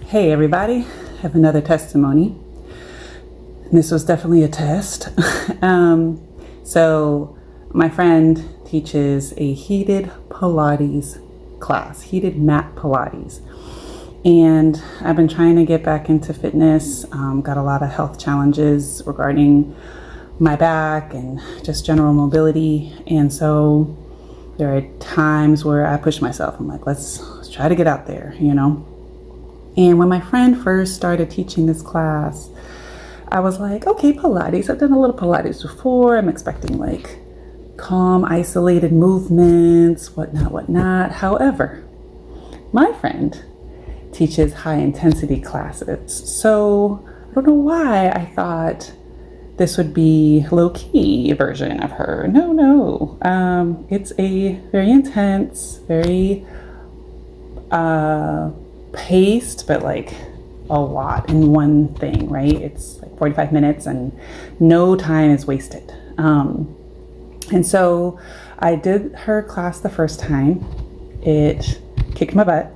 Hey everybody, I have another testimony. This was definitely a test. So my friend teaches a heated Pilates class, heated mat Pilates. And I've been trying to get back into fitness, got a lot of health challenges regarding my back and just general mobility. And so there are times where I push myself. I'm like, let's try to get out there, you know? And when my friend first started teaching this class, I was like, okay, Pilates. I've done a little Pilates before. I'm expecting like calm, isolated movements, whatnot. However, my friend teaches high intensity classes. So I don't know why I thought this would be low-key version of her. No. It's a very intense, very paced, but like a lot in one thing, right? It's like 45 minutes and no time is wasted. And so I did her class the first time. It kicked my butt.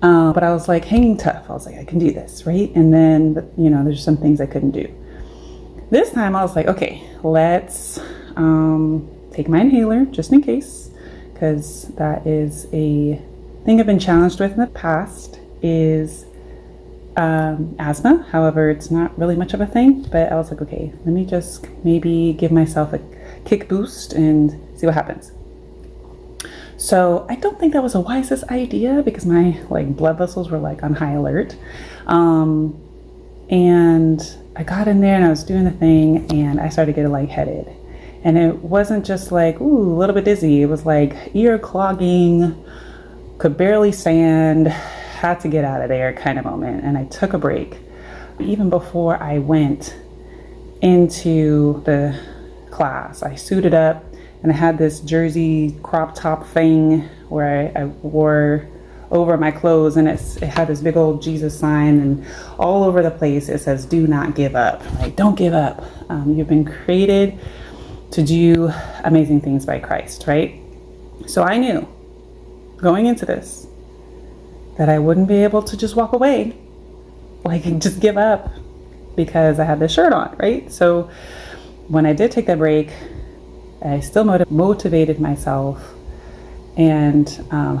But I was like hanging tough. I was like, I can do this, right? And then, there's some things I couldn't do. This time I was like, okay, let's take my inhaler just in case, because that is a thing I've been challenged with in the past is asthma. However, it's not really much of a thing, but I was like, okay, let me just maybe give myself a kick boost and see what happens. So I don't think that was the wisest idea because my blood vessels were on high alert. And I got in there and I was doing the thing and I started getting lightheaded. And it wasn't just a little bit dizzy. It was ear clogging, could barely stand, had to get out of there kind of moment. And I took a break. Even before I went into the class, I suited up and I had this jersey crop top thing where I wore over my clothes, and it had this big old Jesus sign, and all over the place it says, do not give up. Don't give up. You've been created to do amazing things by Christ, right? So I knew going into this that I wouldn't be able to just walk away, just give up because I had this shirt on, right? So when I did take that break, I still motivated myself and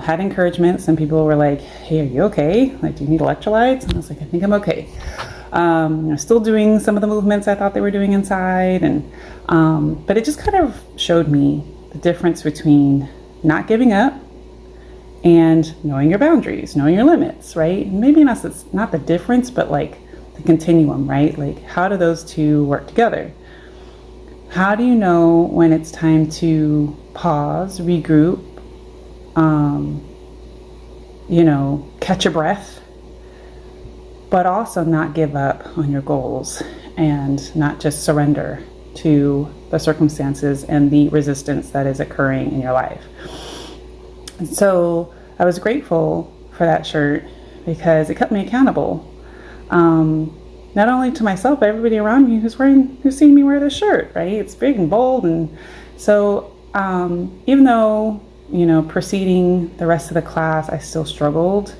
had encouragement. Some people were like, hey, are you okay? Do you need electrolytes? And I was like, I think I'm okay. Still doing some of the movements I thought they were doing inside. But it just kind of showed me the difference between not giving up and knowing your boundaries, knowing your limits, right? Maybe not the difference, but the continuum, right? How do those two work together? How do you know when it's time to pause, regroup, catch your breath, but also not give up on your goals and not just surrender to the circumstances and the resistance that is occurring in your life? And so I was grateful for that shirt because it kept me accountable. Not only to myself, but everybody around me who's seen me wear this shirt, right? It's big and bold. And so, even though, proceeding the rest of the class, I still struggled.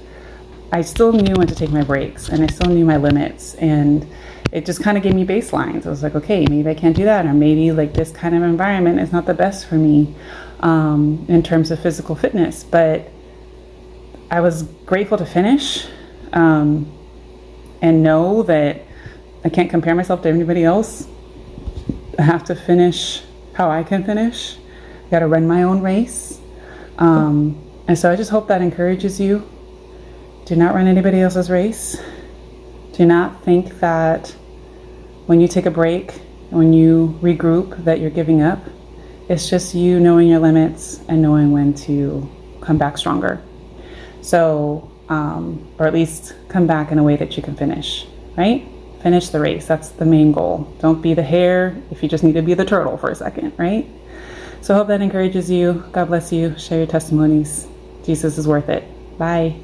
I still knew when to take my breaks and I still knew my limits, and it just kind of gave me baselines. I was like, okay, maybe I can't do that. Or maybe this kind of environment is not the best for me, in terms of physical fitness, but I was grateful to finish, and know that I can't compare myself to anybody else. I have to finish how I can finish. I got to run my own race. And so I just hope that encourages you. Do not run anybody else's race. Do not think that when you take a break, when you regroup, that you're giving up. It's just you knowing your limits and knowing when to come back stronger. So, or at least come back in a way that you can finish, right? Finish the race. That's the main goal. Don't be the hare if you just need to be the turtle for a second, right? So I hope that encourages you. God bless you. Share your testimonies. Jesus is worth it. Bye.